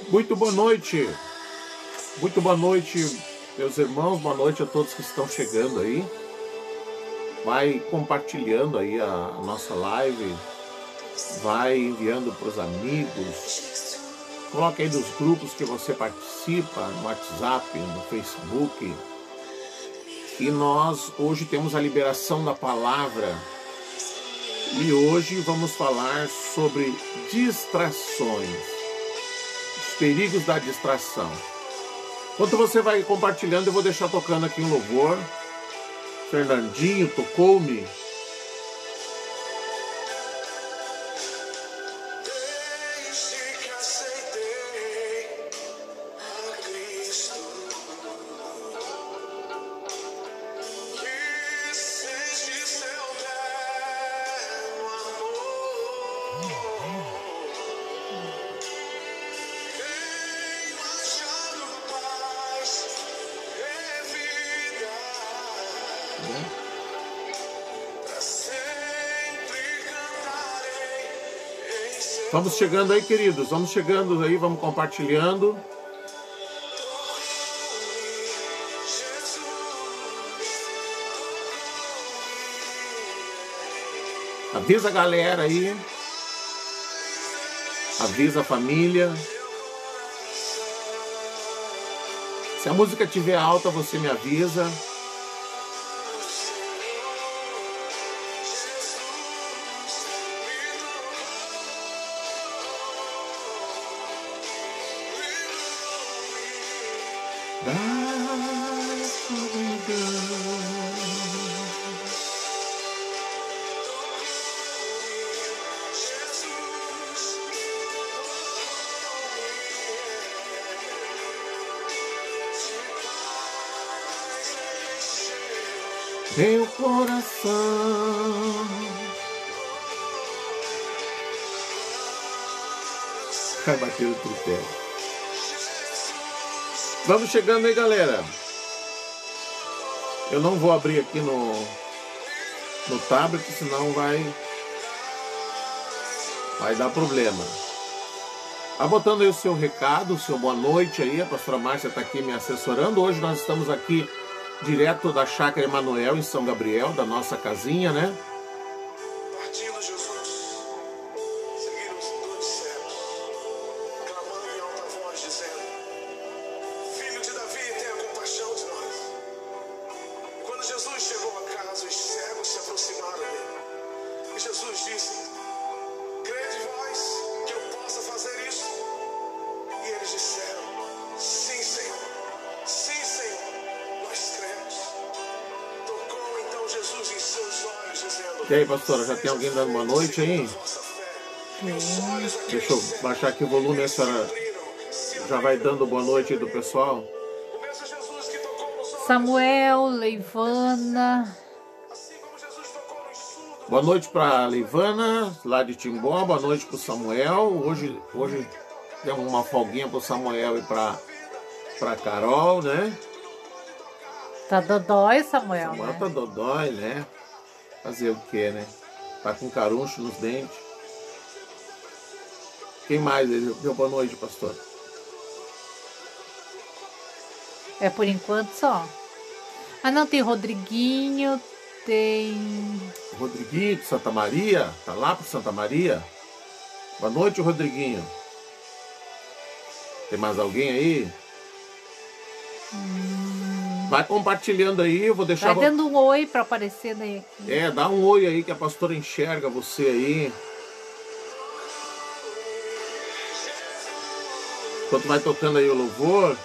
Muito boa noite, meus irmãos, boa noite a todos que estão chegando aí. Vai compartilhando aí a nossa live, vai enviando para os amigos, coloque aí nos grupos que você participa, no WhatsApp, no Facebook. E nós hoje temos a liberação da palavra e hoje vamos falar sobre distrações, os perigos da distração. Enquanto você vai compartilhando, eu vou deixar tocando aqui um louvor. Fernandinho, tocou-me. Vamos chegando aí, queridos, vamos chegando aí, vamos compartilhando. Avisa a galera aí, avisa a família. Se a música estiver alta, você me avisa. Meu coração vai bater o tripé. Vamos chegando aí, galera. Eu não vou abrir aqui no tablet, senão vai dar problema. Tá botando aí o seu recado, o seu boa noite aí. A pastora Márcia está aqui me assessorando. Hoje nós estamos aqui direto da Chácara Emanuel, em São Gabriel, da nossa casinha, né? Partindo Jesus, seguiram os dois cegos, clamando em alta voz, dizendo: Filho de Davi, tenha compaixão de nós. E quando Jesus chegou a casa, os cegos se aproximaram dele. E Jesus disse: Crede vós que eu possa fazer isso? E eles disseram: Sim, Senhor. Sim, Senhor. Nós cremos. Tocou então Jesus em seus olhos, dizendo: E aí, pastora, já tem alguém dando boa noite aí? Deixa eu baixar aqui o volume, a senhora já vai dando boa noite aí do pessoal. Samuel, Leivana. Boa noite para Leivana, lá de Timbó. Boa noite para o Samuel. Hoje demos uma folguinha para o Samuel e para Carol, né? Tá dodói, Samuel, Samuel né? tá dodói, né? Fazer o quê, né? Tá com caruncho nos dentes. Quem mais? Ele deu boa noite, pastor. É por enquanto só. Ah, não, tem Rodriguinho, tem... Rodriguinho de Santa Maria. Tá lá pro Santa Maria? Boa noite, Rodriguinho. Tem mais alguém aí? Vai compartilhando aí, eu vou deixar... Vai dando um oi pra aparecer daí aqui. É, dá um oi aí que a pastora enxerga você aí. Enquanto vai tocando aí o louvor,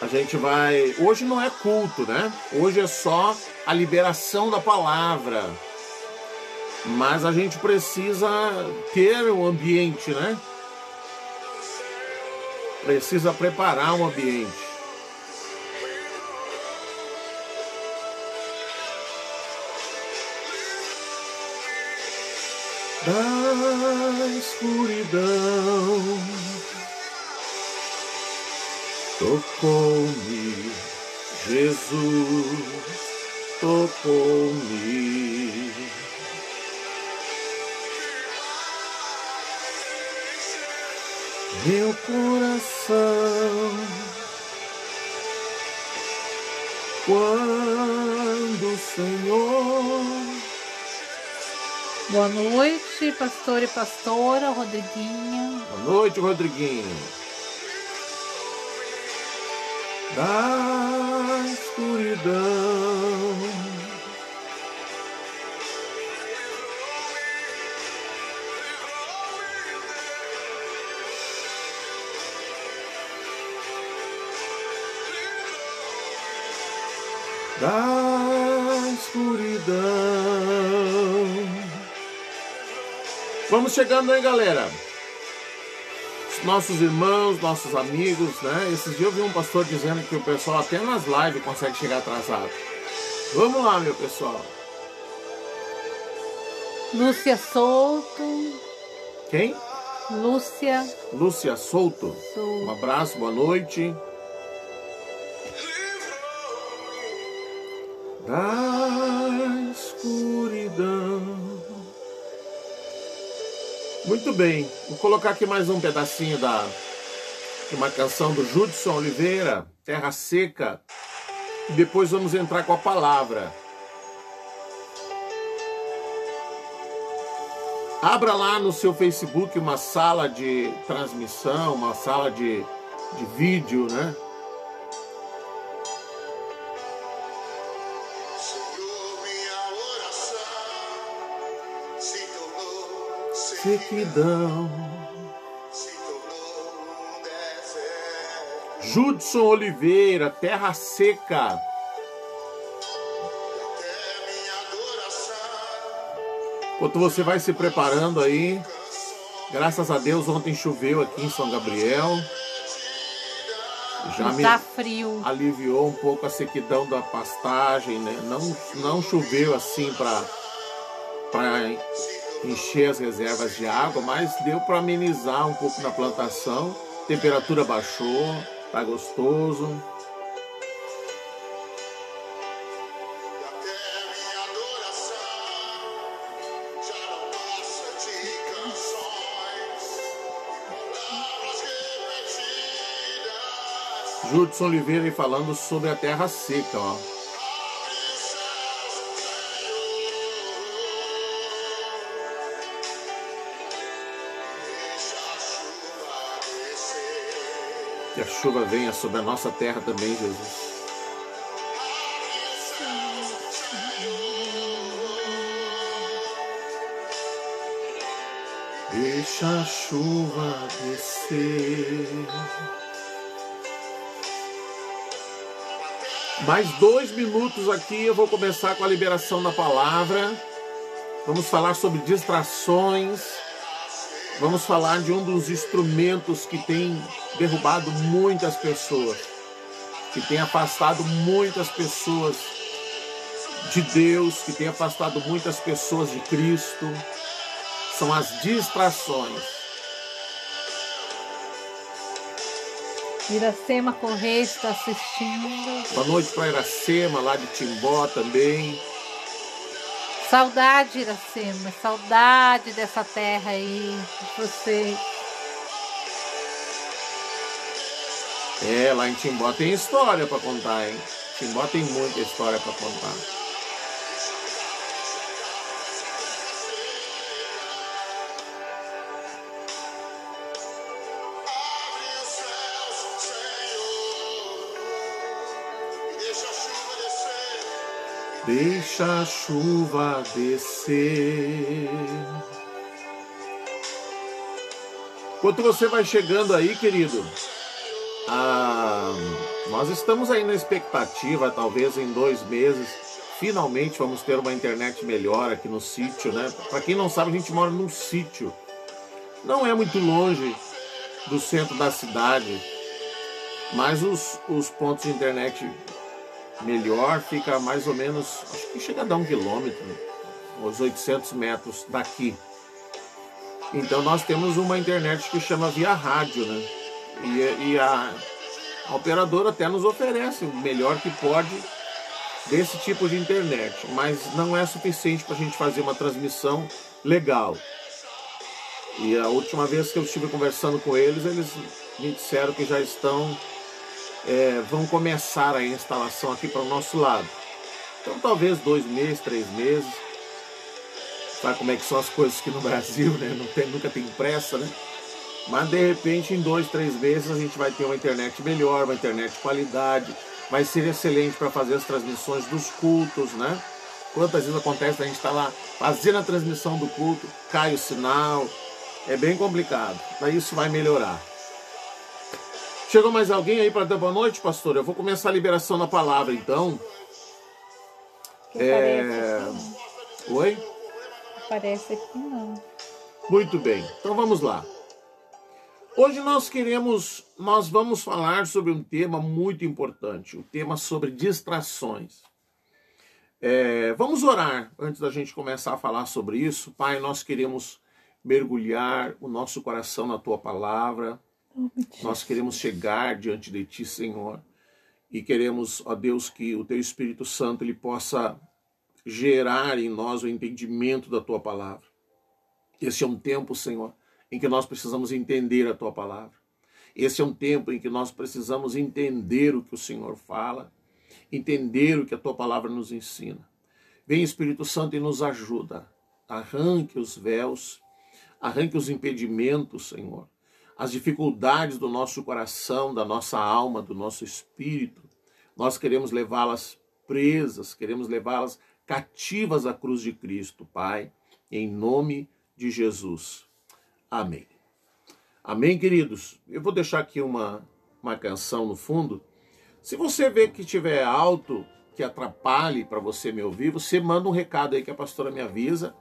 a gente vai... Hoje não é culto, né? Hoje é só a liberação da palavra. Mas a gente precisa ter o ambiente, né? Precisa preparar um ambiente. Da escuridão tocou-me, Jesus tocou-me. coração. Quando, Senhor. Boa noite, pastor e pastora, Rodriguinho. Boa noite, Rodriguinho. Da escuridão. Da escuridão. Vamos chegando aí, galera. Os nossos irmãos, nossos amigos, né? Esses dias eu vi um pastor dizendo que o pessoal até nas lives consegue chegar atrasado. Vamos lá, meu pessoal. Lúcia Souto. Quem? Lúcia Souto. Um Souto. abraço, boa noite. Da escuridão. Muito bem, vou colocar aqui mais um pedacinho de uma canção do Judson Oliveira, Terra Seca, e depois vamos entrar com a palavra. Abra lá no seu Facebook uma sala de transmissão, uma sala de vídeo, né? Sequidão. Judson Oliveira, Terra Seca. Enquanto você vai se preparando aí, graças a Deus ontem choveu aqui em São Gabriel. Já Tá frio. aliviou um pouco a sequidão da pastagem, né? Não choveu assim para encher as reservas de água, mas deu para amenizar um pouco na plantação. A temperatura baixou, tá gostoso. Judson Oliveira aí falando sobre a terra seca, ó. Que a chuva venha sobre a nossa terra também, Jesus. Deixa a chuva descer. Mais 2 minutos aqui, eu vou começar com a liberação da palavra. Vamos falar sobre distrações. Vamos falar de um dos instrumentos que tem derrubado muitas pessoas, que tem afastado muitas pessoas de Deus, que tem afastado muitas pessoas de Cristo. São as distrações. Iracema Correia está assistindo. Boa noite para Iracema, lá de Timbó também. Saudade, Iracema. Saudade dessa terra aí. De você. É, lá em Timbó tem história para contar, hein? Timbó tem muita história para contar. Deixa a chuva descer. Enquanto você vai chegando aí, querido, nós estamos aí na expectativa, talvez em 2 meses, finalmente vamos ter uma internet melhor aqui no sítio, né? Para quem não sabe, a gente mora num sítio. Não é muito longe do centro da cidade, mas os pontos de internet melhor fica mais ou menos, acho que chega a dar 1 quilômetro, uns 800 metros daqui. Então nós temos uma internet que chama via rádio, né? E a operadora até nos oferece o melhor que pode desse tipo de internet, mas não é suficiente para a gente fazer uma transmissão legal. E a última vez que eu estive conversando com eles me disseram que já vão começar a instalação aqui para o nosso lado. Então talvez 2 meses, 3 meses. Sabe como é que são as coisas aqui no Brasil, né? Nunca tem pressa, né? Mas de repente em 2, 3 meses a gente vai ter uma internet melhor, uma internet de qualidade. Vai ser excelente para fazer as transmissões dos cultos, né? Quantas vezes acontece a gente estar lá fazendo a transmissão do culto, cai o sinal, é bem complicado, mas isso vai melhorar. Chegou mais alguém aí para dar boa noite, pastor? Eu vou começar a liberação da palavra, então. Oi? Parece aqui não. Muito bem, então vamos lá. Hoje nós vamos falar sobre um tema muito importante, um tema sobre distrações. Vamos orar antes da gente começar a falar sobre isso. Pai, nós queremos mergulhar o nosso coração na Tua palavra. Nós queremos chegar diante de Ti, Senhor. E queremos, ó Deus, que o Teu Espírito Santo ele possa gerar em nós o entendimento da Tua palavra. Esse é um tempo, Senhor, em que nós precisamos entender a Tua palavra. Esse é um tempo em que nós precisamos entender o que o Senhor fala, entender o que a Tua palavra nos ensina. Vem, Espírito Santo, e nos ajuda. Arranque os véus, arranque os impedimentos, Senhor. As dificuldades do nosso coração, da nossa alma, do nosso espírito. Nós queremos levá-las presas, queremos levá-las cativas à cruz de Cristo, Pai, em nome de Jesus. Amém. Amém, queridos? Eu vou deixar aqui uma canção no fundo. Se você vê que estiver alto, que atrapalhe para você me ouvir, você manda um recado aí que a pastora me avisa.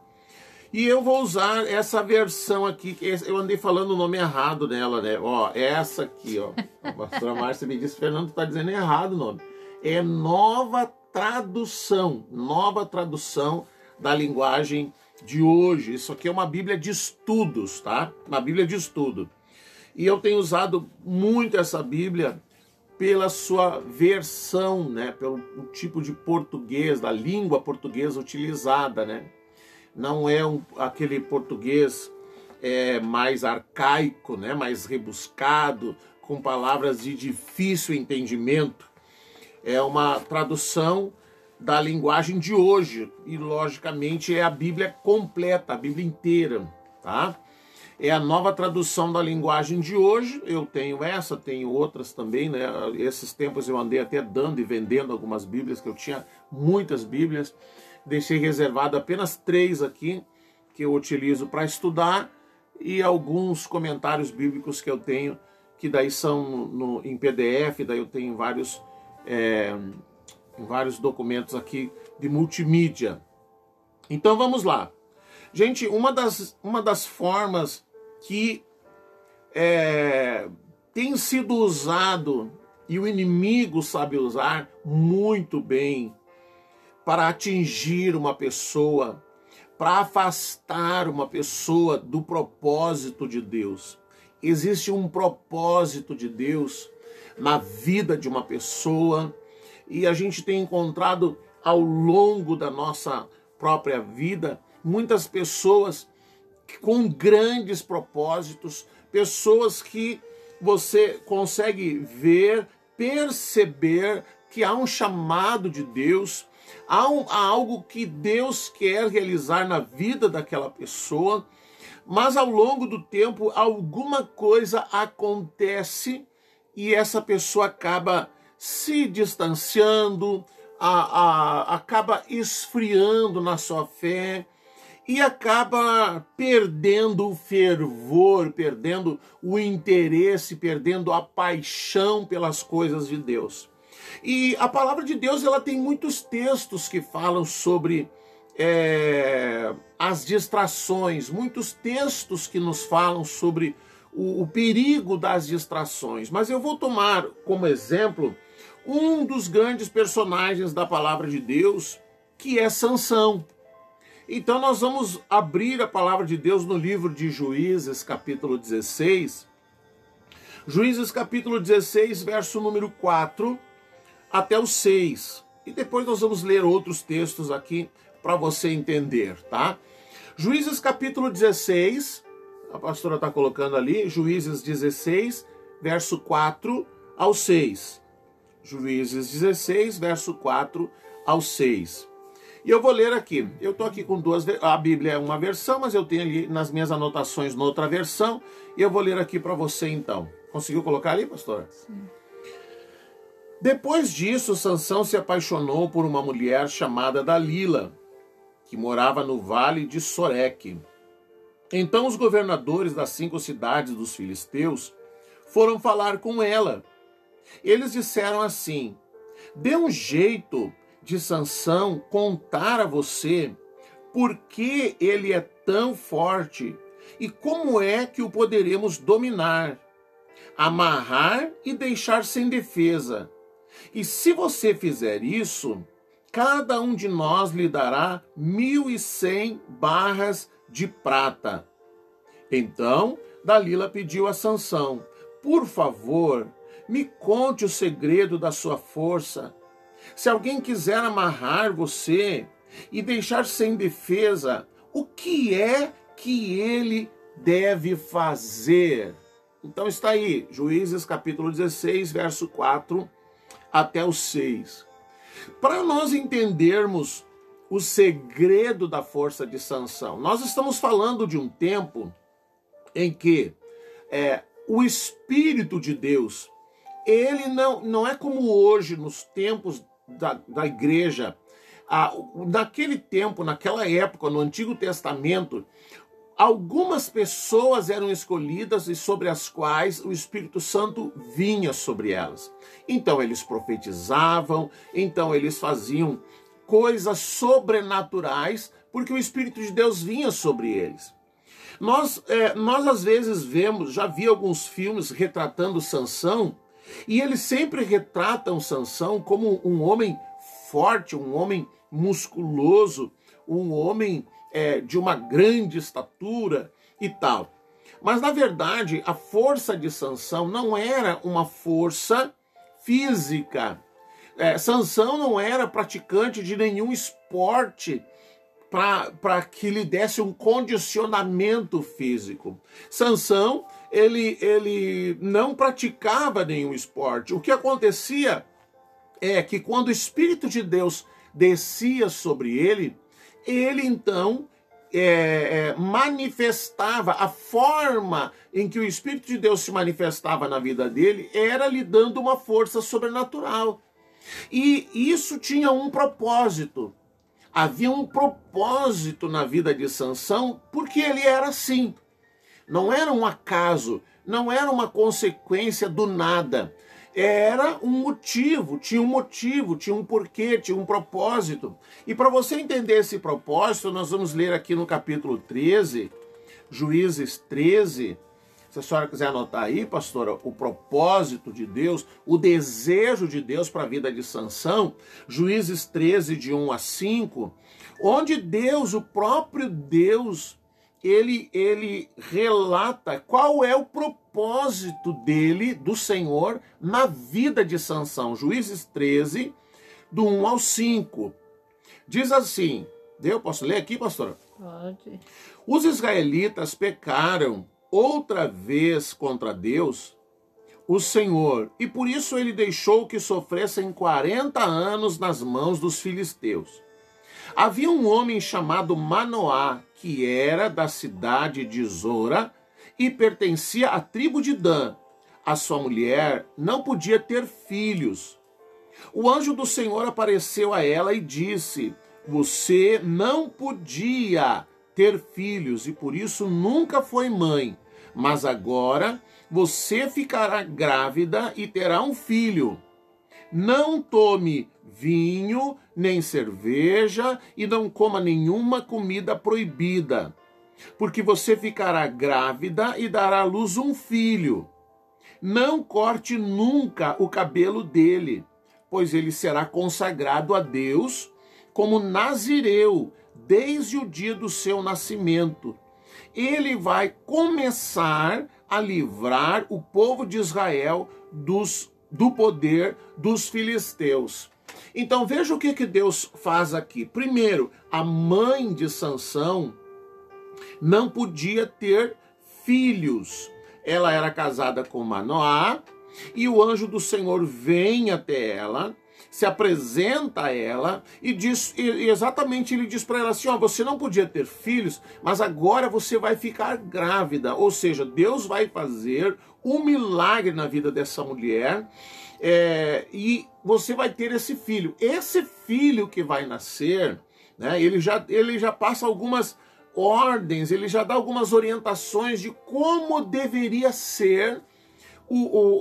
E eu vou usar essa versão aqui, que eu andei falando o nome errado nela, né? Ó, essa aqui, ó. A pastora Márcia me disse, Fernando, tá dizendo errado o nome. É nova tradução da linguagem de hoje. Isso aqui é uma Bíblia de estudos, tá? Uma Bíblia de estudo. E eu tenho usado muito essa Bíblia pela sua versão, né? Pelo tipo de português, da língua portuguesa utilizada, né? Não é aquele português mais arcaico, né? Mais rebuscado, com palavras de difícil entendimento. É uma tradução da linguagem de hoje e, logicamente, é a Bíblia completa, a Bíblia inteira, tá? É a nova tradução da linguagem de hoje. Eu tenho essa, tenho outras também, né? Esses tempos eu andei até dando e vendendo algumas Bíblias, que eu tinha muitas Bíblias. Deixei reservado apenas 3 aqui, que eu utilizo para estudar, e alguns comentários bíblicos que eu tenho, que daí são em PDF, daí eu tenho vários documentos aqui de multimídia. Então vamos lá. Gente, uma das formas que tem sido usado, e o inimigo sabe usar muito bem, para atingir uma pessoa, para afastar uma pessoa do propósito de Deus. Existe um propósito de Deus na vida de uma pessoa, e a gente tem encontrado ao longo da nossa própria vida muitas pessoas com grandes propósitos, pessoas que você consegue ver, perceber que há um chamado de Deus, há algo que Deus quer realizar na vida daquela pessoa, mas ao longo do tempo alguma coisa acontece e essa pessoa acaba se distanciando, acaba esfriando na sua fé e acaba perdendo o fervor, perdendo o interesse, perdendo a paixão pelas coisas de Deus. E a palavra de Deus, ela tem muitos textos que falam sobre as distrações, muitos textos que nos falam sobre o perigo das distrações. Mas eu vou tomar como exemplo um dos grandes personagens da palavra de Deus, que é Sansão. Então nós vamos abrir a palavra de Deus no livro de Juízes, capítulo 16. Juízes, capítulo 16, verso número 4 até o 6. E depois nós vamos ler outros textos aqui para você entender, tá? Juízes, capítulo 16, a pastora está colocando ali, Juízes 16, verso 4 ao 6. Juízes 16, verso 4 ao 6. E eu vou ler aqui. Eu estou aqui com duas... A Bíblia é uma versão, mas eu tenho ali nas minhas anotações noutra versão. E eu vou ler aqui para você então. Conseguiu colocar ali, pastora? Sim. Depois disso, Sansão se apaixonou por uma mulher chamada Dalila, que morava no vale de Soreque. Então os governadores das 5 cidades dos filisteus foram falar com ela. Eles disseram assim: dê um jeito de Sansão contar a você por que ele é tão forte e como é que o poderemos dominar, amarrar e deixar sem defesa. E se você fizer isso, cada um de nós lhe dará 1.100 barras de prata. Então Dalila pediu a Sansão: por favor, me conte o segredo da sua força. Se alguém quiser amarrar você e deixar sem defesa, o que é que ele deve fazer? Então está aí, Juízes capítulo 16, verso 4 até o 6. Para nós entendermos o segredo da força de Sansão, nós estamos falando de um tempo em que o Espírito de Deus, ele não é como hoje, nos tempos da igreja. Naquele tempo, naquela época, no Antigo Testamento, algumas pessoas eram escolhidas e sobre as quais o Espírito Santo vinha sobre elas. Então eles profetizavam, então eles faziam coisas sobrenaturais, porque o Espírito de Deus vinha sobre eles. Nós às vezes já vi alguns filmes retratando Sansão, e eles sempre retratam Sansão como um homem forte, um homem musculoso, um homem de uma grande estatura e tal. Mas, na verdade, a força de Sansão não era uma força física. Sansão não era praticante de nenhum esporte para que lhe desse um condicionamento físico. Sansão, ele não praticava nenhum esporte. O que acontecia é que quando o Espírito de Deus descia sobre ele então manifestava, a forma em que o Espírito de Deus se manifestava na vida dele era lhe dando uma força sobrenatural. E isso tinha um propósito. Havia um propósito na vida de Sansão, porque ele era assim. Não era um acaso, não era uma consequência do nada. Era um motivo, tinha um porquê, tinha um propósito. E para você entender esse propósito, nós vamos ler aqui no capítulo 13, Juízes 13. Se a senhora quiser anotar aí, pastora, o propósito de Deus, o desejo de Deus para a vida de Sansão, Juízes 13, de 1 a 5, onde Deus, o próprio Deus, ele relata qual é o propósito dele, do Senhor, na vida de Sansão. Juízes 13, do 1 ao 5. Diz assim, posso ler aqui, pastora? Pode. Os israelitas pecaram outra vez contra Deus, o Senhor, e por isso ele deixou que sofressem 40 anos nas mãos dos filisteus. Havia um homem chamado Manoá, que era da cidade de Zora e pertencia à tribo de Dan. A sua mulher não podia ter filhos. O anjo do Senhor apareceu a ela e disse: você não podia ter filhos e por isso nunca foi mãe, mas agora você ficará grávida e terá um filho. Não tome vinho, nem cerveja, e não coma nenhuma comida proibida, porque você ficará grávida e dará à luz um filho. Não corte nunca o cabelo dele, pois ele será consagrado a Deus como nazireu desde o dia do seu nascimento. Ele vai começar a livrar o povo de Israel do poder dos filisteus. Então veja o que Deus faz aqui. Primeiro, a mãe de Sansão não podia ter filhos. ela era casada com Manoá, e o anjo do Senhor vem até ela, se apresenta a ela e diz, e exatamente ele diz para ela assim, ó, você não podia ter filhos, mas agora você vai ficar grávida, ou seja, Deus vai fazer um milagre na vida dessa mulher, e você vai ter esse filho. Esse filho que vai nascer, né, ele já passa algumas ordens, ele já dá algumas orientações de como deveria ser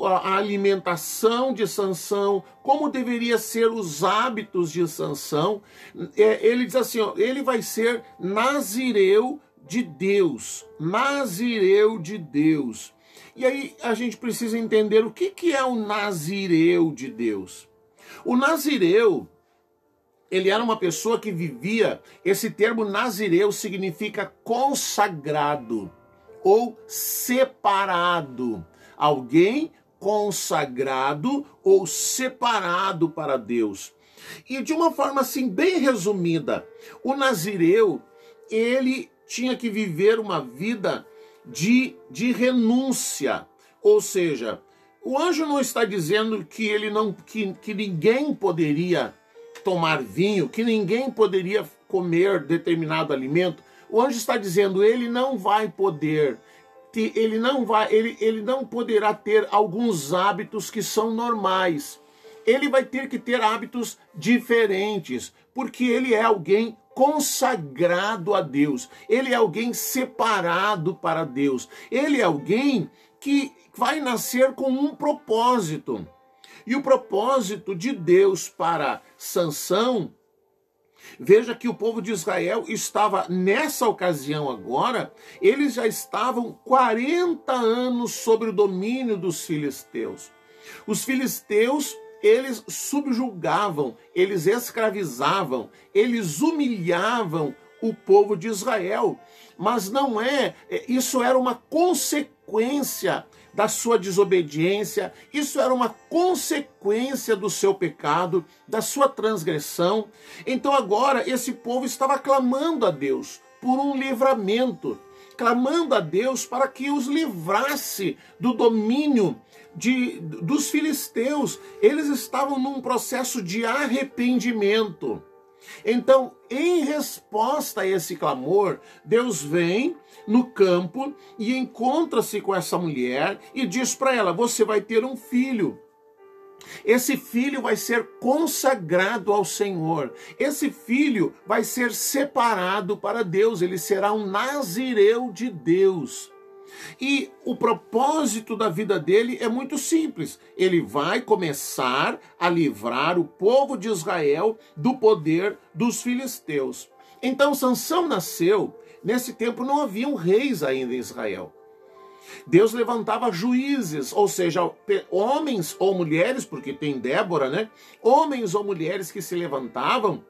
a alimentação de Sansão, como deveria ser os hábitos de Sansão. Ele diz assim, ó, ele vai ser nazireu de Deus, nazireu de Deus. E aí a gente precisa entender o que é o nazireu de Deus. O nazireu, ele era uma pessoa que vivia, esse termo nazireu significa consagrado ou separado. Alguém consagrado ou separado para Deus. E de uma forma assim bem resumida, o nazireu, ele tinha que viver uma vida de renúncia. Ou seja, o anjo não está dizendo que ele não que ninguém poderia tomar vinho, que ninguém poderia comer determinado alimento. O anjo está dizendo, ele não vai poder, ele não poderá ter alguns hábitos que são normais. Ele vai ter que ter hábitos diferentes, porque ele é alguém consagrado a Deus. Ele é alguém separado para Deus. Ele é alguém que vai nascer com um propósito. E o propósito de Deus para Sansão, veja que o povo de Israel estava, nessa ocasião agora, eles já estavam 40 anos sob o domínio dos filisteus. Os filisteus, eles subjugavam, eles escravizavam, eles humilhavam o povo de Israel. Mas não isso era uma consequência da sua desobediência, isso era uma consequência do seu pecado, da sua transgressão. Então agora esse povo estava clamando a Deus por um livramento, clamando a Deus para que os livrasse do domínio dos filisteus. Eles estavam num processo de arrependimento. Então, em resposta a esse clamor, Deus vem no campo e encontra-se com essa mulher e diz para ela, você vai ter um filho. Esse filho vai ser consagrado ao Senhor. Esse filho vai ser separado para Deus. Ele será um nazireu de Deus. E o propósito da vida dele é muito simples. Ele vai começar a livrar o povo de Israel do poder dos filisteus. Então Sansão nasceu. Nesse tempo não haviam reis ainda em Israel. Deus levantava juízes, ou seja, homens ou mulheres, porque tem Débora, né? Homens ou mulheres que se levantavam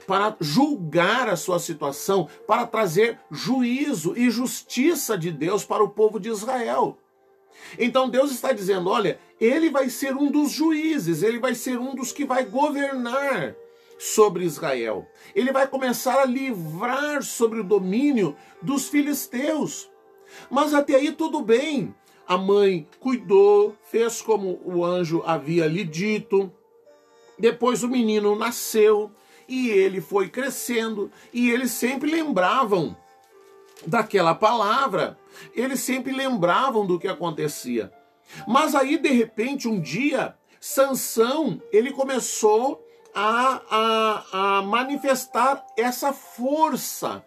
para julgar a sua situação, para trazer juízo e justiça de Deus para o povo de Israel. Então Deus está dizendo, olha, ele vai ser um dos juízes, ele vai ser um dos que vai governar sobre Israel. Ele vai começar a livrar sobre o domínio dos filisteus. Mas até aí tudo bem. A mãe cuidou, fez como o anjo havia lhe dito. Depois o menino nasceu e ele foi crescendo. E eles sempre lembravam daquela palavra. Eles sempre lembravam do que acontecia. Mas aí, de repente, um dia, Sansão, ele começou a manifestar essa força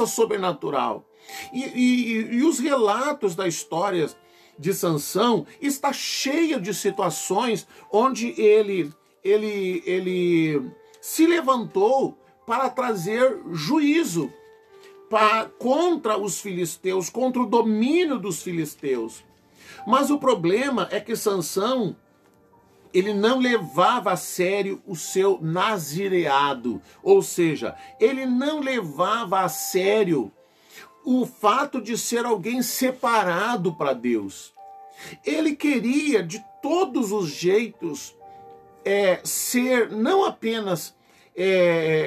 sobrenatural. E os relatos da história de Sansão está cheio de situações onde ele se levantou para trazer juízo contra os filisteus, contra o domínio dos filisteus. Mas o problema é que Sansão, ele não levava a sério o seu nazireado, ou seja, ele não levava a sério o fato de ser alguém separado para Deus. Ele queria de todos os jeitos ser não apenas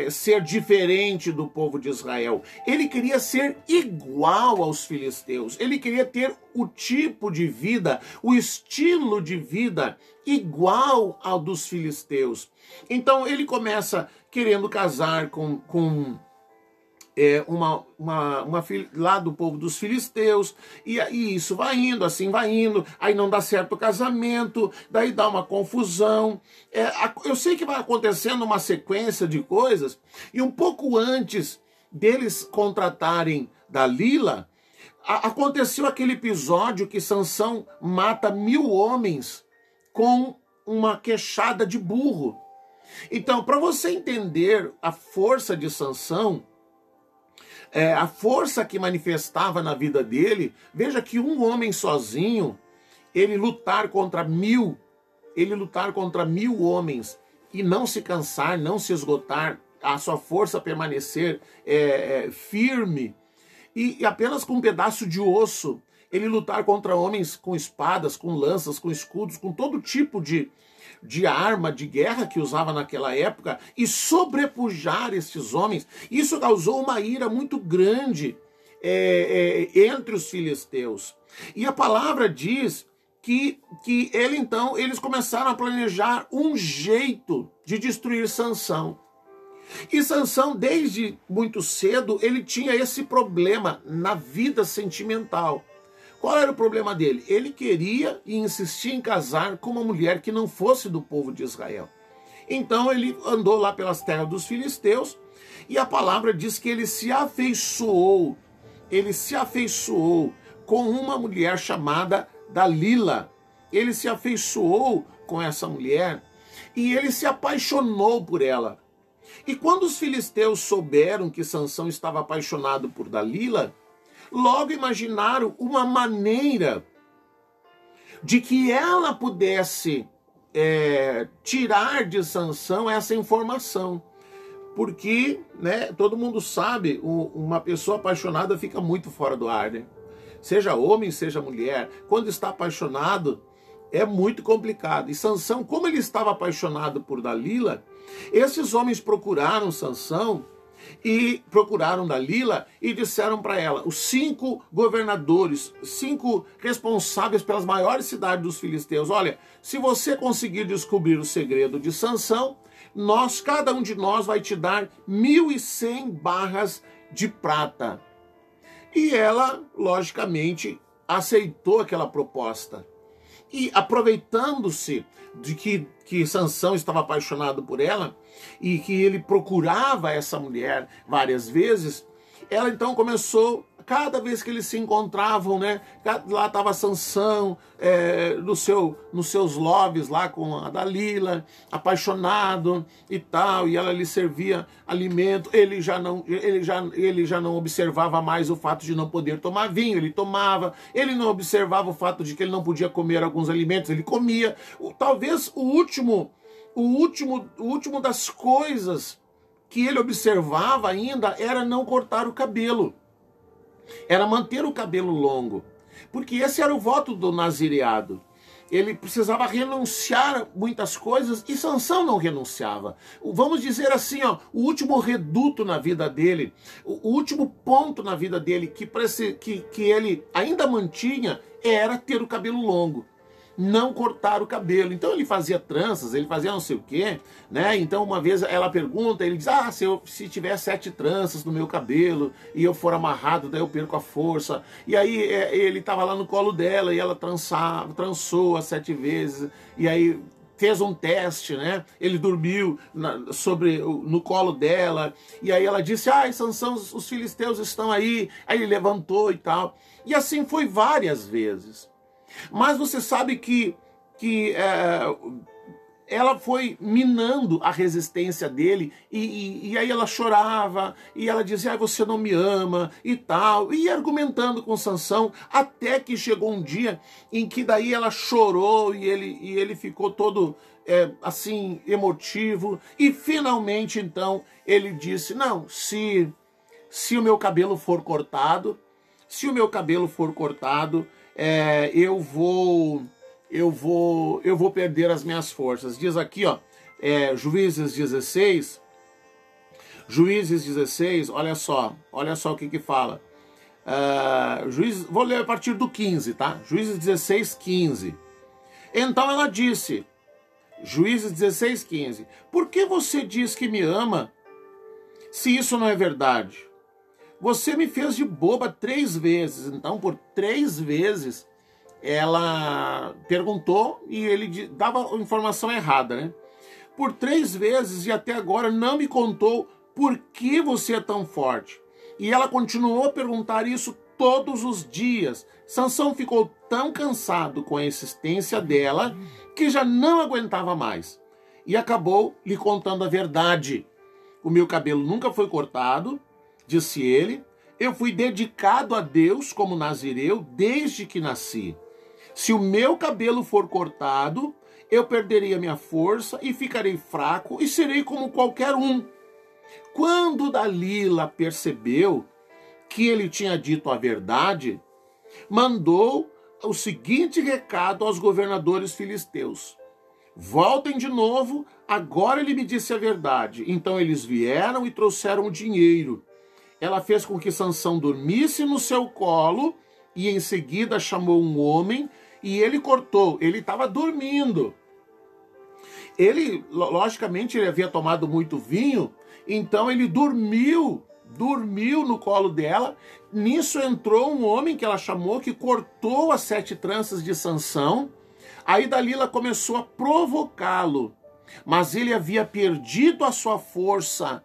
ser diferente do povo de Israel. Ele queria ser igual aos filisteus. Ele queria ter o tipo de vida, o estilo de vida igual ao dos filisteus. Então ele começa querendo casar com uma filha lá do povo dos filisteus, e isso vai indo, assim vai indo, aí não dá certo o casamento, daí dá uma confusão. Eu sei que vai acontecendo uma sequência de coisas, e um pouco antes deles contratarem Dalila, aconteceu aquele episódio que Sansão mata 1000 homens com uma queixada de burro. Então, para você entender a força de Sansão, a força que manifestava na vida dele, veja que um homem sozinho, ele lutar contra 1000 homens e não se cansar, não se esgotar, a sua força permanecer firme, e apenas com um pedaço de osso, ele lutar contra homens com espadas, com lanças, com escudos, com todo tipo de arma de guerra que usava naquela época, e sobrepujar esses homens, isso causou uma ira muito grande entre os filisteus. E a palavra diz que eles começaram a planejar um jeito de destruir Sansão. E Sansão, desde muito cedo, ele tinha esse problema na vida sentimental. Qual era o problema dele? Ele queria e insistia em casar com uma mulher que não fosse do povo de Israel. Então ele andou lá pelas terras dos filisteus, e a palavra diz que ele se afeiçoou com uma mulher chamada Dalila. Ele se afeiçoou com essa mulher e ele se apaixonou por ela. E quando os filisteus souberam que Sansão estava apaixonado por Dalila, logo imaginaram uma maneira de que ela pudesse tirar de Sansão essa informação. Porque, né, todo mundo sabe, uma pessoa apaixonada fica muito fora do ar, né? Seja homem, seja mulher. Quando está apaixonado, é muito complicado. E Sansão, como ele estava apaixonado por Dalila, esses homens procuraram Sansão e procuraram Dalila e disseram para ela, os 5 governadores, 5 responsáveis pelas maiores cidades dos filisteus: olha, se você conseguir descobrir o segredo de Sansão, cada um de nós vai te dar 1.100 barras de prata. E ela, logicamente, aceitou aquela proposta. E aproveitando-se de que Sansão estava apaixonado por ela e que ele procurava essa mulher várias vezes, ela então começou, cada vez que eles se encontravam, né, lá estava Sansão nos seus loves lá com a Dalila, apaixonado e tal, e ela lhe servia alimento. Ele já não observava mais o fato de não poder tomar vinho, ele tomava. Ele não observava o fato de que ele não podia comer alguns alimentos, ele comia. Talvez o último das coisas que ele observava ainda era não cortar o cabelo. Era manter o cabelo longo, porque esse era o voto do nazireado. Ele precisava renunciar a muitas coisas e Sansão não renunciava. Vamos dizer assim, o último reduto na vida dele, o último ponto na vida dele que ele ainda mantinha era ter o cabelo longo, não cortar o cabelo. Então ele fazia tranças, ele fazia não sei o quê, né? Então uma vez ela pergunta, ele diz: se tiver 7 tranças no meu cabelo e eu for amarrado, daí eu perco a força. E aí ele estava lá no colo dela e ela trançou as 7 vezes, e aí fez um teste, né? Ele dormiu no colo dela, e aí ela disse: Sansão, os filisteus estão aí. Aí ele levantou e tal. E assim foi várias vezes. Mas você sabe que ela foi minando a resistência dele, e aí ela chorava, e ela dizia: você não me ama, e tal, e argumentando com Sansão, até que chegou um dia em que daí ela chorou, e ele ficou todo assim, emotivo, e finalmente então ele disse: não, se o meu cabelo for cortado, eu vou perder as minhas forças. Diz aqui, Juízes 16, Juízes 16, olha só o que fala. Vou ler a partir do 15, tá? Juízes 16, 15. Então ela disse, Juízes 16, 15, por que você diz que me ama, se isso não é verdade? Você me fez de boba 3 vezes, então por 3 vezes ela perguntou e ele dava a informação errada, né? Por 3 vezes e até agora não me contou por que você é tão forte. E ela continuou a perguntar isso todos os dias. Sansão ficou tão cansado com a insistência dela que já não aguentava mais. E acabou lhe contando a verdade. O meu cabelo nunca foi cortado, disse ele. Eu fui dedicado a Deus como nazireu desde que nasci. Se o meu cabelo for cortado, eu perderei a minha força e ficarei fraco e serei como qualquer um. Quando Dalila percebeu que ele tinha dito a verdade, mandou o seguinte recado aos governadores filisteus: voltem de novo, agora ele me disse a verdade. Então eles vieram e trouxeram o dinheiro. Ela fez com que Sansão dormisse no seu colo e em seguida chamou um homem e ele cortou. Ele estava dormindo. Ele, logicamente, ele havia tomado muito vinho, então ele dormiu no colo dela. Nisso entrou um homem que ela chamou, que cortou as 7 tranças de Sansão. Aí Dalila começou a provocá-lo, mas ele havia perdido a sua força.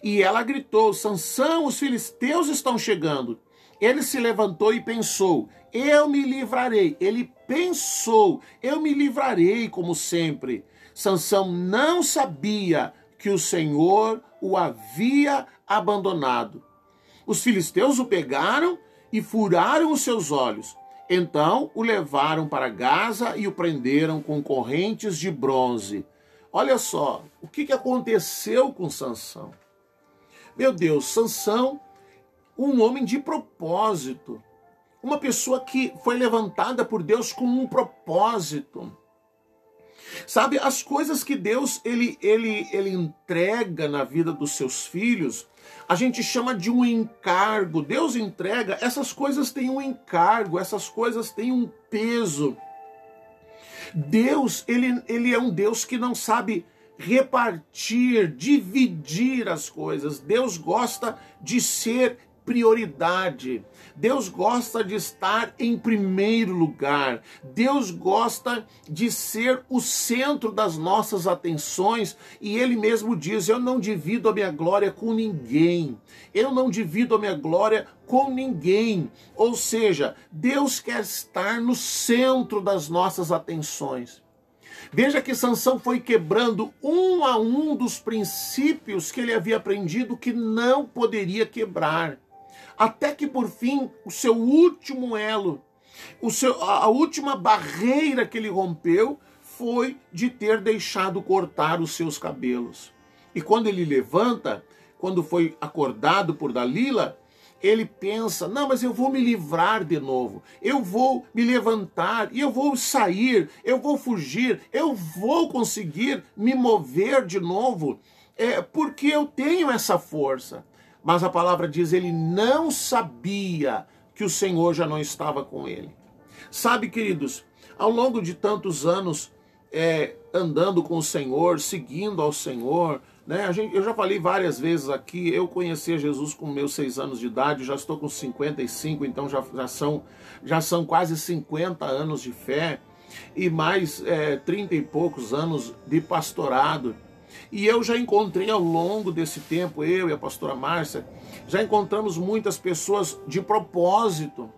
E ela gritou: Sansão, os filisteus estão chegando. Ele se levantou e pensou: eu me livrarei. Ele pensou: eu me livrarei como sempre. Sansão não sabia que o Senhor o havia abandonado. Os filisteus o pegaram e furaram os seus olhos. Então o levaram para Gaza e o prenderam com correntes de bronze. Olha só, o que aconteceu com Sansão? Meu Deus, Sansão, um homem de propósito. Uma pessoa que foi levantada por Deus com um propósito. Sabe, as coisas que Deus ele entrega na vida dos seus filhos, a gente chama de um encargo. Deus entrega, essas coisas têm um encargo, essas coisas têm um peso. Deus, ele é um Deus que não sabe repartir, dividir as coisas. Deus gosta de ser prioridade. Deus gosta de estar em primeiro lugar. Deus gosta de ser o centro das nossas atenções. E Ele mesmo diz: eu não divido a minha glória com ninguém. Eu não divido a minha glória com ninguém. Ou seja, Deus quer estar no centro das nossas atenções. Veja que Sansão foi quebrando um a um dos princípios que ele havia aprendido que não poderia quebrar. Até que, por fim, o seu último elo, a última barreira que ele rompeu foi de ter deixado cortar os seus cabelos. E quando ele levanta, quando foi acordado por Dalila, ele pensa: não, mas eu vou me livrar de novo, eu vou me levantar, e eu vou sair, eu vou fugir, eu vou conseguir me mover de novo, porque eu tenho essa força. Mas a palavra diz: ele não sabia que o Senhor já não estava com ele. Sabe, queridos, ao longo de tantos anos andando com o Senhor, seguindo ao Senhor, né? Eu já falei várias vezes aqui, eu conheci Jesus com meus 6 anos de idade, já estou com 55, então já são quase 50 anos de fé e mais 30 e poucos anos de pastorado. E eu já encontrei ao longo desse tempo, eu e a pastora Márcia, já encontramos muitas pessoas de propósito,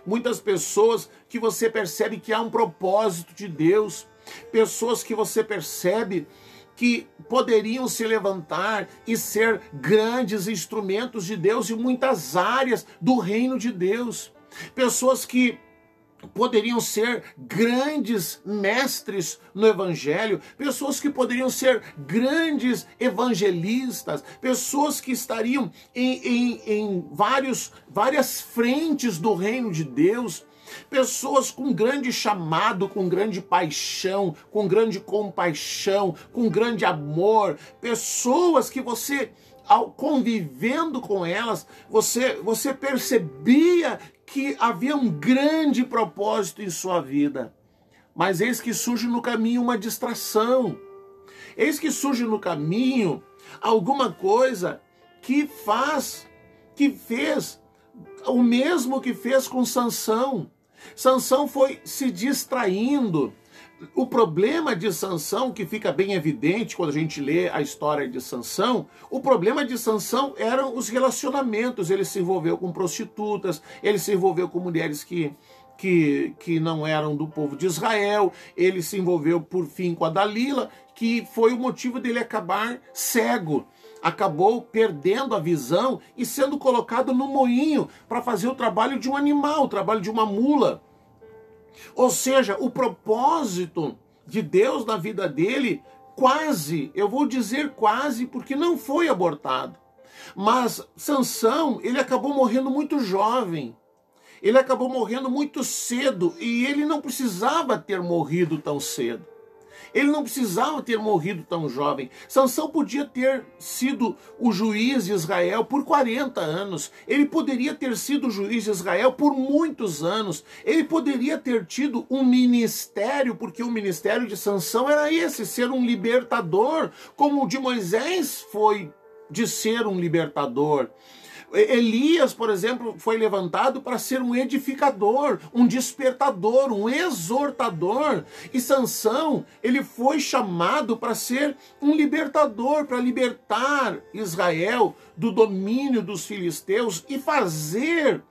muitas pessoas que você percebe que há um propósito de Deus, pessoas que você percebe que poderiam se levantar e ser grandes instrumentos de Deus em muitas áreas do reino de Deus, pessoas que poderiam ser grandes mestres no evangelho, pessoas que poderiam ser grandes evangelistas, pessoas que estariam em várias frentes do reino de Deus, Pessoas com grande chamado, com grande paixão, com grande compaixão, com grande amor. Pessoas que você, ao convivendo com elas, você percebia que havia um grande propósito em sua vida. Mas eis que surge no caminho uma distração. Eis que surge no caminho alguma coisa que fez o mesmo que fez com Sansão. Sansão foi se distraindo. O problema de Sansão, que fica bem evidente quando a gente lê a história de Sansão, o problema de Sansão eram os relacionamentos. Ele se envolveu com prostitutas, ele se envolveu com mulheres que não eram do povo de Israel, ele se envolveu por fim com a Dalila, que foi o motivo dele acabar cego. Acabou perdendo a visão e sendo colocado no moinho para fazer o trabalho de um animal, o trabalho de uma mula. Ou seja, o propósito de Deus na vida dele, quase, eu vou dizer quase, porque não foi abortado. Mas Sansão, ele acabou morrendo muito jovem. Ele acabou morrendo muito cedo e ele não precisava ter morrido tão cedo. Ele não precisava ter morrido tão jovem. Sansão podia ter sido o juiz de Israel por 40 anos. Ele poderia ter sido o juiz de Israel por muitos anos. Ele poderia ter tido um ministério, porque o ministério de Sansão era esse, ser um libertador, como o de Moisés foi de ser um libertador. Elias, por exemplo, foi levantado para ser um edificador, um despertador, um exortador. E Sansão, ele foi chamado para ser um libertador, para libertar Israel do domínio dos filisteus e fazer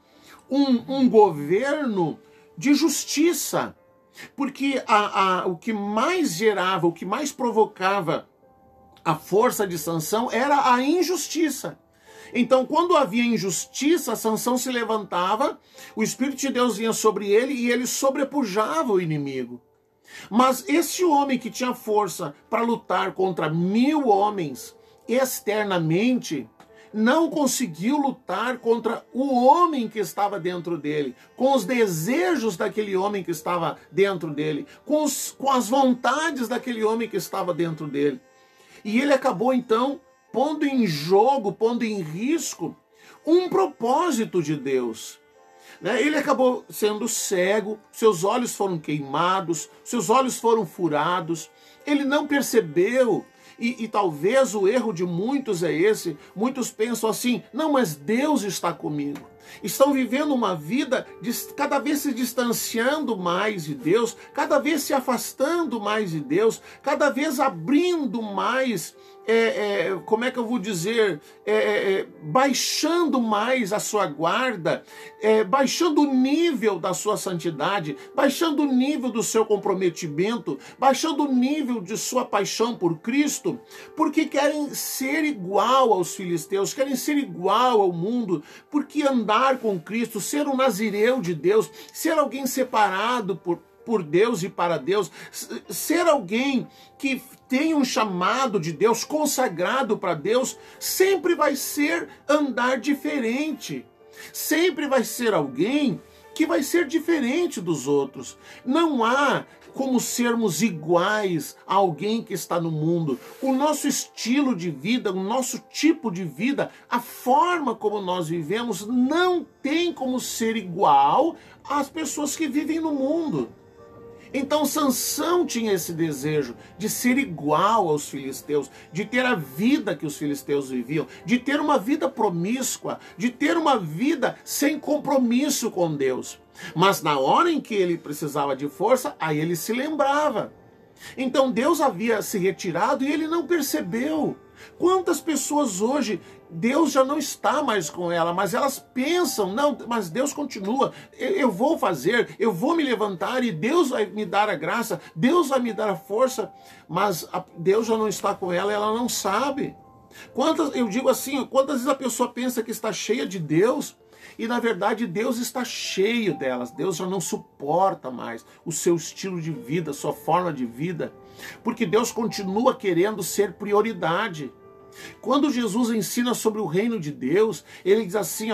um governo de justiça. Porque o que mais gerava, o que mais provocava a força de Sansão era a injustiça. Então, quando havia injustiça, Sansão se levantava, o Espírito de Deus vinha sobre ele e ele sobrepujava o inimigo. Mas esse homem que tinha força para lutar contra 1000 homens externamente, não conseguiu lutar contra o homem que estava dentro dele, com os desejos daquele homem que estava dentro dele, com as vontades daquele homem que estava dentro dele. E ele acabou, então, pondo em jogo, pondo em risco um propósito de Deus. Ele acabou sendo cego, seus olhos foram queimados, seus olhos foram furados, ele não percebeu, e talvez o erro de muitos é esse, muitos pensam assim, não, mas Deus está comigo. Estão vivendo uma vida cada vez se distanciando mais de Deus, cada vez se afastando mais de Deus, cada vez abrindo mais, como é que eu vou dizer, baixando mais a sua guarda, baixando o nível da sua santidade, baixando o nível do seu comprometimento, baixando o nível de sua paixão por Cristo, porque querem ser igual aos filisteus, querem ser igual ao mundo, porque andar com Cristo, ser um nazireu de Deus, ser alguém separado por Deus e para Deus, ser alguém que tem um chamado de Deus, consagrado para Deus, sempre vai ser andar diferente. Sempre vai ser alguém que vai ser diferente dos outros. Não há como sermos iguais a alguém que está no mundo. O nosso estilo de vida, o nosso tipo de vida, a forma como nós vivemos, não tem como ser igual às pessoas que vivem no mundo. Então Sansão tinha esse desejo de ser igual aos filisteus, de ter a vida que os filisteus viviam, de ter uma vida promíscua, de ter uma vida sem compromisso com Deus. Mas na hora em que ele precisava de força, aí ele se lembrava. Então Deus havia se retirado e ele não percebeu. Quantas pessoas hoje, Deus já não está mais com ela, mas elas pensam, não, mas Deus continua, eu vou fazer, eu vou me levantar e Deus vai me dar a graça, Deus vai me dar a força, mas Deus já não está com ela e ela não sabe. Eu digo assim, quantas vezes a pessoa pensa que está cheia de Deus, e na verdade Deus está cheio delas. Deus já não suporta mais o seu estilo de vida, a sua forma de vida, porque Deus continua querendo ser prioridade. Quando Jesus ensina sobre o reino de Deus, ele diz assim,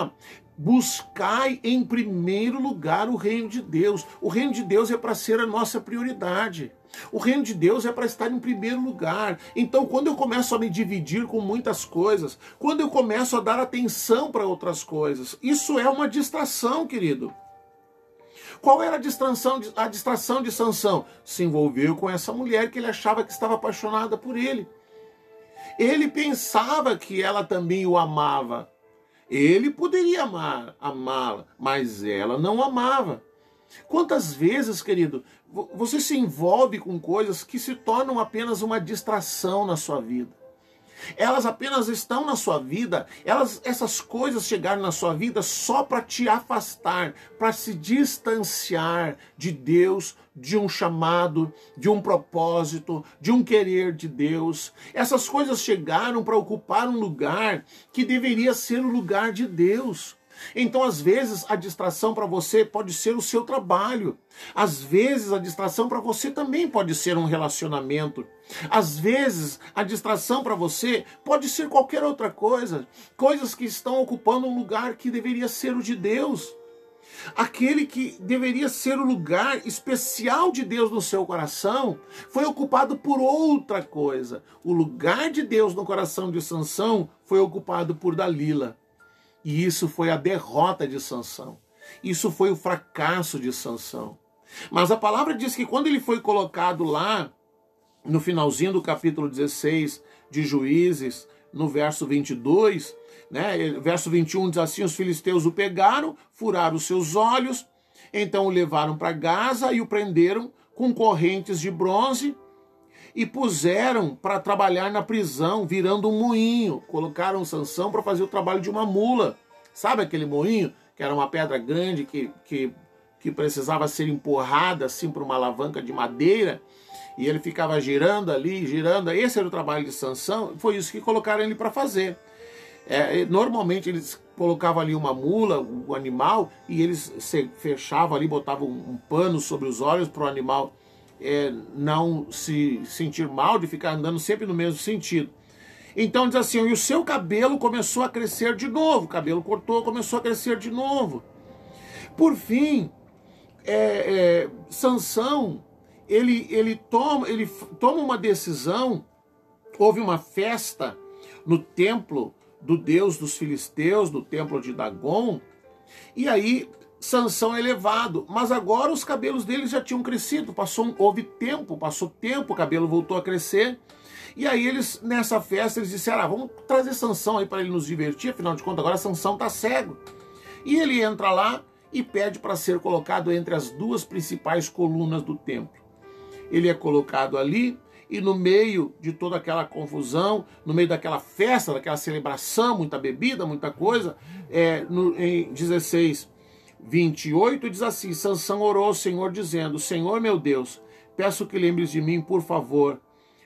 buscai em primeiro lugar o reino de Deus. O reino de Deus é para ser a nossa prioridade. O reino de Deus é para estar em primeiro lugar. Então, quando eu começo a me dividir com muitas coisas, quando eu começo a dar atenção para outras coisas, isso é uma distração, querido. Qual era a distração de Sansão? Se envolveu com essa mulher que ele achava que estava apaixonada por ele. Ele pensava que ela também o amava. Ele poderia amá-la, mas ela não amava. Quantas vezes, querido, você se envolve com coisas que se tornam apenas uma distração na sua vida? Elas apenas estão na sua vida, essas coisas chegaram na sua vida só para te afastar, para se distanciar de Deus, de um chamado, de um propósito, de um querer de Deus. Essas coisas chegaram para ocupar um lugar que deveria ser o lugar de Deus. Então, às vezes, a distração para você pode ser o seu trabalho. Às vezes, a distração para você também pode ser um relacionamento. Às vezes, a distração para você pode ser qualquer outra coisa. Coisas que estão ocupando um lugar que deveria ser o de Deus. Aquele que deveria ser o lugar especial de Deus no seu coração foi ocupado por outra coisa. O lugar de Deus no coração de Sansão foi ocupado por Dalila. E isso foi a derrota de Sansão. Isso foi o fracasso de Sansão. Mas a palavra diz que quando ele foi colocado lá, no finalzinho do capítulo 16 de Juízes, no verso 22, verso 21 diz assim: os filisteus o pegaram, furaram os seus olhos, então o levaram para Gaza e o prenderam com correntes de bronze e puseram para trabalhar na prisão, virando um moinho. Colocaram Sansão para fazer o trabalho de uma mula. Sabe aquele moinho? Que era uma pedra grande que precisava ser empurrada assim por uma alavanca de madeira. E ele ficava girando ali, girando. Esse era o trabalho de Sansão. Foi isso que colocaram ele para fazer. Normalmente eles colocavam ali uma mula, o animal, e eles fechavam ali, botavam um pano sobre os olhos para o animal não se sentir mal de ficar andando sempre no mesmo sentido. Então diz assim: e o seu cabelo começou a crescer de novo. O cabelo cortou, começou a crescer de novo. Por fim, Sansão, ele toma uma decisão. Houve uma festa no templo do deus dos filisteus, do templo de Dagon, e Sansão é levado, mas agora os cabelos dele já tinham crescido, passou tempo, o cabelo voltou a crescer, e aí eles, nessa festa, eles disseram: vamos trazer Sansão aí para ele nos divertir, afinal de contas agora Sansão está cego. E ele entra lá e pede para ser colocado entre as duas principais colunas do templo. Ele é colocado ali, e no meio de toda aquela confusão, no meio daquela festa, daquela celebração, muita bebida, muita coisa, em 16:28 diz assim: Sansão orou ao Senhor dizendo: Senhor meu Deus, peço que lembres de mim, por favor.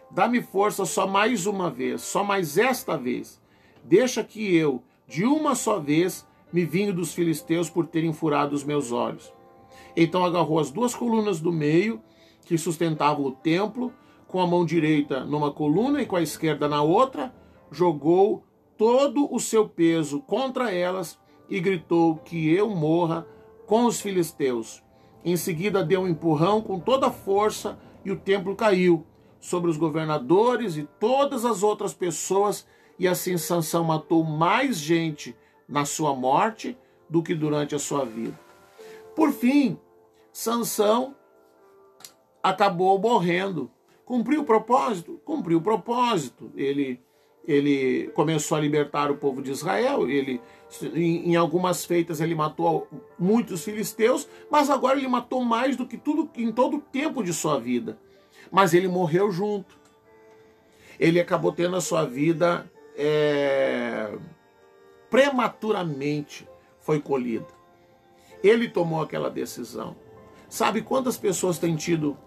Dá-me força só mais uma vez, só mais esta vez. Deixa que eu, de uma só vez, me vingue dos filisteus por terem furado os meus olhos. Então agarrou as duas colunas do meio, que sustentavam o templo, com a mão direita numa coluna e com a esquerda na outra, jogou todo o seu peso contra elas e gritou: que eu morra com os filisteus. Em seguida deu um empurrão com toda a força e o templo caiu sobre os governadores e todas as outras pessoas, e assim Sansão matou mais gente na sua morte do que durante a sua vida. Por fim, Sansão acabou morrendo. Cumpriu o propósito? Cumpriu o propósito. Ele começou a libertar o povo de Israel. Em algumas feitas ele matou muitos filisteus, mas agora ele matou mais do que tudo em todo o tempo de sua vida. Mas ele morreu junto. Ele acabou tendo a sua vida prematuramente foi colhida. Ele tomou aquela decisão. Sabe quantas pessoas têm tido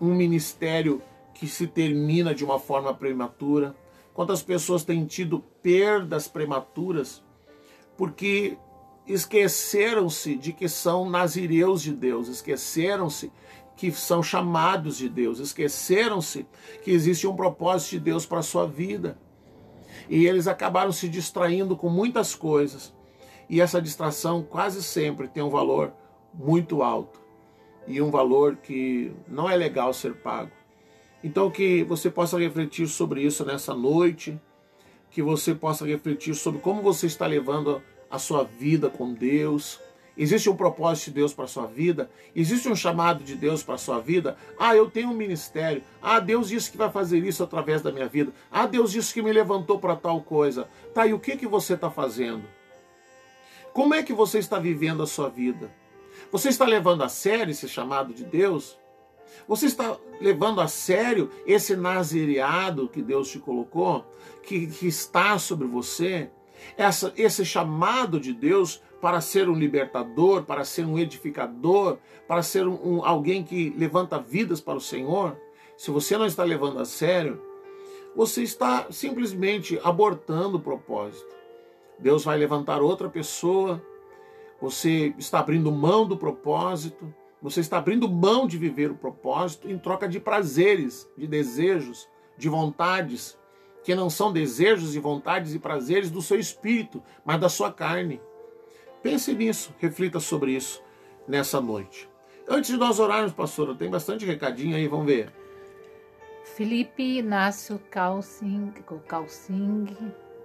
um ministério que se termina de uma forma prematura? Quantas pessoas têm tido perdas prematuras porque esqueceram-se de que são nazireus de Deus, esqueceram-se que são chamados de Deus, esqueceram-se que existe um propósito de Deus para a sua vida. E eles acabaram se distraindo com muitas coisas. E essa distração quase sempre tem um valor muito alto e um valor que não é legal ser pago. Então que você possa refletir sobre isso nessa noite, que você possa refletir sobre como você está levando a sua vida com Deus. Existe um propósito de Deus para a sua vida? Existe um chamado de Deus para a sua vida? Ah, eu tenho um ministério. Ah, Deus disse que vai fazer isso através da minha vida. Ah, Deus disse que me levantou para tal coisa. Tá, e o que você está fazendo? Como é que você está vivendo a sua vida? Você está levando a sério esse chamado de Deus? Você está levando a sério esse nazireado que Deus te colocou, que está sobre você? Esse chamado de Deus para ser um libertador, para ser um edificador, para ser alguém que levanta vidas para o Senhor? Se você não está levando a sério, você está simplesmente abortando o propósito. Deus vai levantar outra pessoa, você está abrindo mão do propósito, você está abrindo mão de viver o propósito em troca de prazeres, de desejos, de vontades, que não são desejos e vontades e prazeres do seu espírito, mas da sua carne. Pense nisso, reflita sobre isso nessa noite. Antes de nós orarmos, pastora, tem bastante recadinho aí, vamos ver. Felipe Inácio Calcing,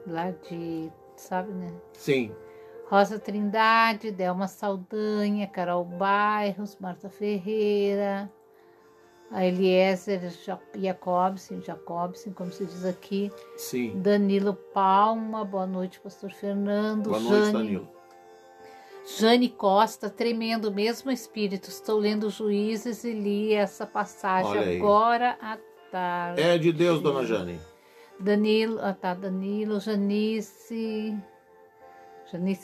lá de, sabe, né? Sim. Rosa Trindade, Delma Saldanha, Carol Bairros, Marta Ferreira, a Eliezer Jacobsen, como se diz aqui. Sim. Danilo Palma, boa noite, pastor Fernando. Boa noite, Danilo. Jane Costa, tremendo mesmo espírito. Estou lendo Juízes e li essa passagem agora à tarde. É de Deus, dona Jane. Danilo, Janice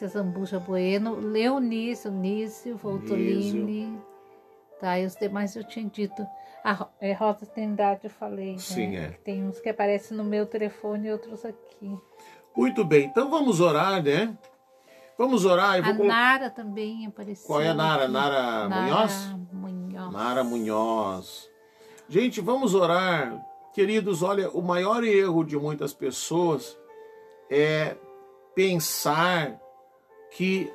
Zambuja Bueno, Leonice, Onísio, Voltolini. Tá, e os demais eu tinha dito. É Rosa Trindade, eu falei. Sim, né? Tem uns que aparecem no meu telefone e outros aqui. Muito bem, então vamos orar, né? Vamos orar. Nara também apareceu. Qual é a Nara? Nara Munhoz? Munhoz. Nara Munhoz. Gente, vamos orar. Queridos, olha, o maior erro de muitas pessoas é pensar que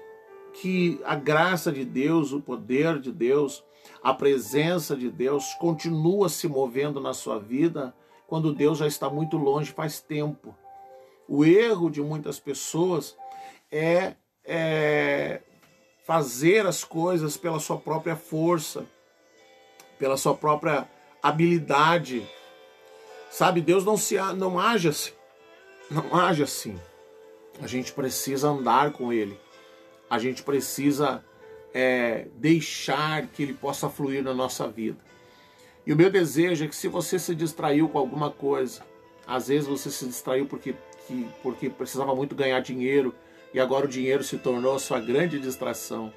a graça de Deus, o poder de Deus, a presença de Deus continua se movendo na sua vida quando Deus já está muito longe faz tempo. O erro de muitas pessoas é fazer as coisas pela sua própria força, pela sua própria habilidade. Sabe, Deus não age assim. Não age assim. A gente precisa andar com Ele. A gente precisa deixar que Ele possa fluir na nossa vida. E o meu desejo é que, se você se distraiu com alguma coisa, às vezes você se distraiu porque precisava muito ganhar dinheiro, e agora o dinheiro se tornou a sua grande distração.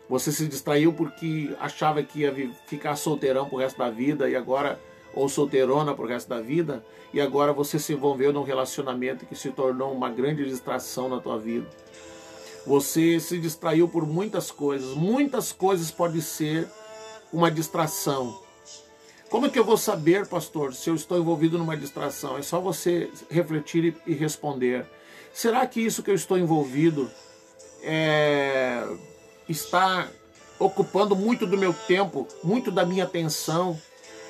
Você se distraiu porque achava que ia ficar solteirão pro resto da vida, e agora, ou solteirona pro resto da vida, e agora você se envolveu num relacionamento que se tornou uma grande distração na tua vida. Você se distraiu por muitas coisas podem ser uma distração. Como é que eu vou saber, pastor, se eu estou envolvido numa distração? É só você refletir e responder. Será que isso que eu estou envolvido está ocupando muito do meu tempo, muito da minha atenção?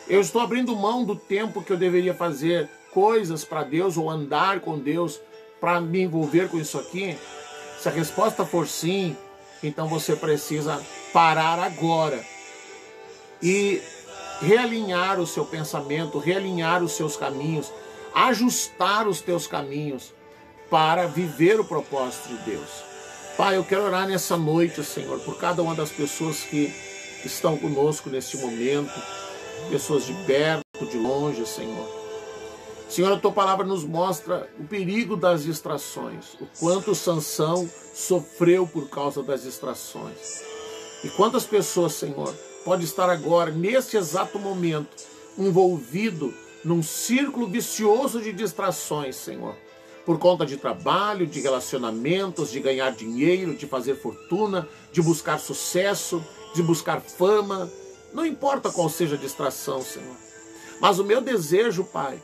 Eu estou abrindo mão do tempo que eu deveria fazer coisas para Deus ou andar com Deus para me envolver com isso aqui? Se a resposta for sim, então você precisa parar agora e realinhar o seu pensamento, realinhar os seus caminhos, ajustar os teus caminhos para viver o propósito de Deus. Pai, eu quero orar nessa noite, Senhor, por cada uma das pessoas que estão conosco neste momento, pessoas de perto, de longe, Senhor. Senhor, a Tua palavra nos mostra o perigo das distrações, o quanto Sansão sofreu por causa das distrações. E quantas pessoas, Senhor, pode estar agora, nesse exato momento, envolvido num círculo vicioso de distrações, Senhor, por conta de trabalho, de relacionamentos, de ganhar dinheiro, de fazer fortuna, de buscar sucesso, de buscar fama. Não importa qual seja a distração, Senhor. Mas o meu desejo, Pai,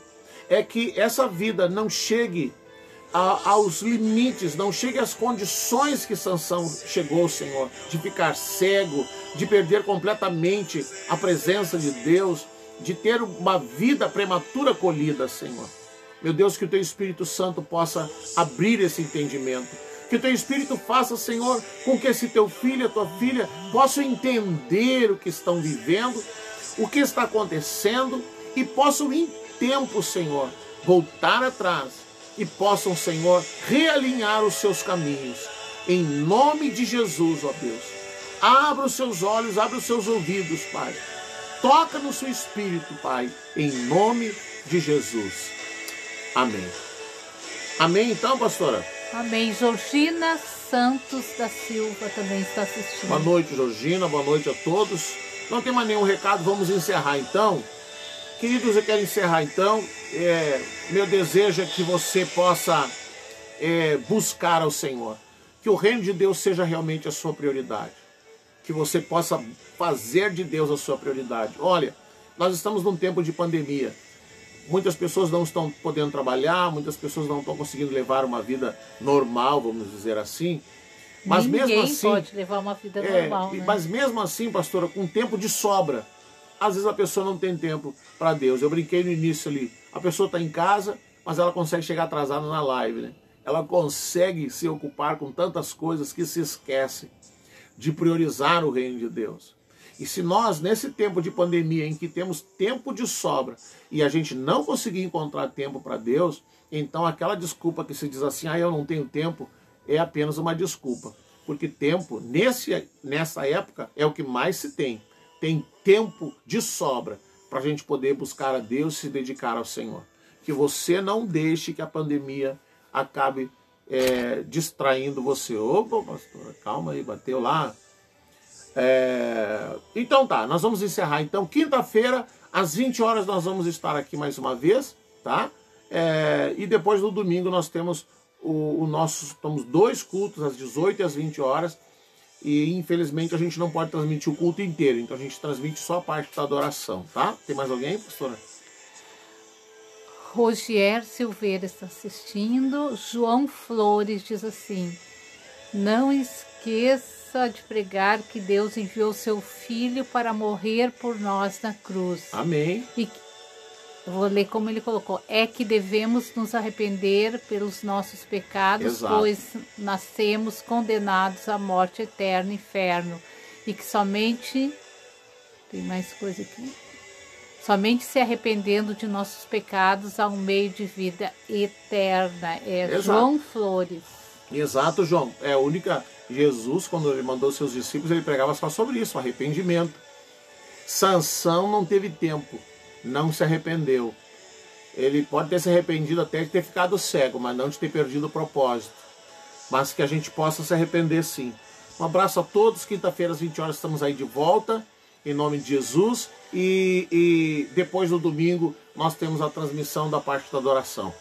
é que essa vida não chegue aos limites, não chegue às condições que Sansão chegou, Senhor, de ficar cego, de perder completamente a presença de Deus, de ter uma vida prematura colhida, Senhor. Meu Deus, que o Teu Espírito Santo possa abrir esse entendimento. Que o Teu Espírito faça, Senhor, com que esse Teu filho e a Tua filha possam entender o que estão vivendo, o que está acontecendo, e possam, em tempo, Senhor, voltar atrás e possam, Senhor, realinhar os seus caminhos. Em nome de Jesus, ó Deus. Abra os seus olhos, abra os seus ouvidos, Pai. Toca no seu espírito, Pai, em nome de Jesus. Amém. Amém, então, pastora? Amém. Georgina Santos da Silva também está assistindo. Boa noite, Georgina. Boa noite a todos. Não tem mais nenhum recado, vamos encerrar então. Queridos, eu quero encerrar então. Meu desejo é que você possa buscar ao Senhor. Que o reino de Deus seja realmente a sua prioridade. Que você possa fazer de Deus a sua prioridade. Olha, nós estamos num tempo de pandemia. Muitas pessoas não estão podendo trabalhar, muitas pessoas não estão conseguindo levar uma vida normal, vamos dizer assim. Mas Ninguém mesmo assim, pode levar uma vida normal, né? Mas mesmo assim, pastora, com tempo de sobra, às vezes a pessoa não tem tempo para Deus. Eu brinquei no início ali, a pessoa está em casa, mas ela consegue chegar atrasada na live, né? Ela consegue se ocupar com tantas coisas que se esquece de priorizar o reino de Deus. E se nós, nesse tempo de pandemia, em que temos tempo de sobra, e a gente não conseguir encontrar tempo para Deus, então aquela desculpa que se diz assim, eu não tenho tempo, é apenas uma desculpa. Porque tempo, nessa época, é o que mais se tem. Tem tempo de sobra para a gente poder buscar a Deus e se dedicar ao Senhor. Que você não deixe que a pandemia acabe distraindo você. Opa, pastor, calma aí, bateu lá. Então tá, nós vamos encerrar então. Quinta-feira, às 20 horas, nós vamos estar aqui mais uma vez, tá? E depois no domingo nós temos temos 2 cultos, às 18 e às 20 horas. E infelizmente a gente não pode transmitir o culto inteiro, então a gente transmite só a parte da adoração, tá? Tem mais alguém, pastora? Rogier Silveira está assistindo. João Flores diz assim: não esqueça de pregar que Deus enviou seu Filho para morrer por nós na cruz. Amém. E eu vou ler como ele colocou. É que devemos nos arrepender pelos nossos pecados, Exato. Pois nascemos condenados à morte eterna, inferno. E que somente... Tem mais coisa aqui. Somente se arrependendo de nossos pecados há um meio de vida eterna. Exato. João Flores. Exato, João. É a única... Jesus, quando ele mandou seus discípulos, ele pregava só sobre isso, arrependimento. Sansão não teve tempo, não se arrependeu. Ele pode ter se arrependido até de ter ficado cego, mas não de ter perdido o propósito. Mas que a gente possa se arrepender sim. Um abraço a todos. Quinta-feira às 20 horas estamos aí de volta, em nome de Jesus. E depois no domingo nós temos a transmissão da parte da adoração.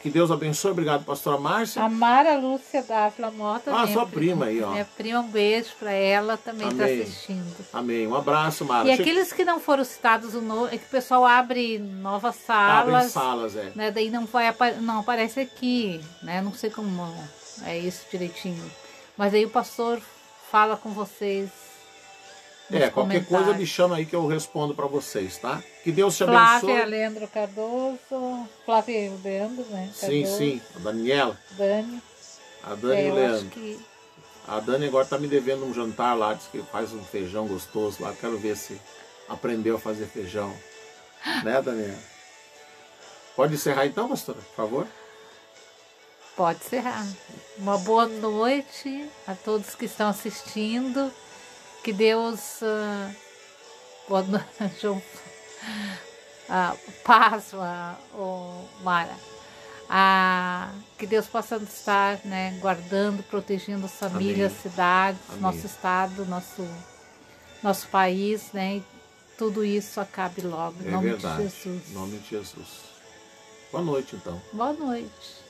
Que Deus abençoe. Obrigado, pastora Márcia. A Mara Lúcia Dávila Mota. Sua prima aí, ó. Minha prima, um beijo para ela, também está Amém. assistindo. Amém. Um abraço, Mara. E aqueles que não foram citados, é que o pessoal abre novas salas. Abre salas, né? Daí não aparece aqui, né? Não sei como é isso direitinho. Mas aí o pastor fala com vocês. Qualquer coisa me chama aí que eu respondo para vocês, tá? Que Deus te abençoe. Flávia Leandro Cardoso. Flávia Leandro, né? Cardoso. Sim. A Daniela. Dani. A Dani e o Leandro. Acho que... A Dani agora tá me devendo um jantar lá. Diz que faz um feijão gostoso lá. Quero ver se aprendeu a fazer feijão. Né, Daniela? Pode encerrar então, pastora, por favor? Pode encerrar. Uma boa noite a todos que estão assistindo. Que Deus... boa noite, João. Paz, Mara. Que Deus possa estar, né, guardando, protegendo as famílias, Amém. cidades, Amém. nosso estado, nosso país, né? E tudo isso acabe logo. Em nome verdade. de Jesus. Em nome de Jesus. Boa noite, então. Boa noite.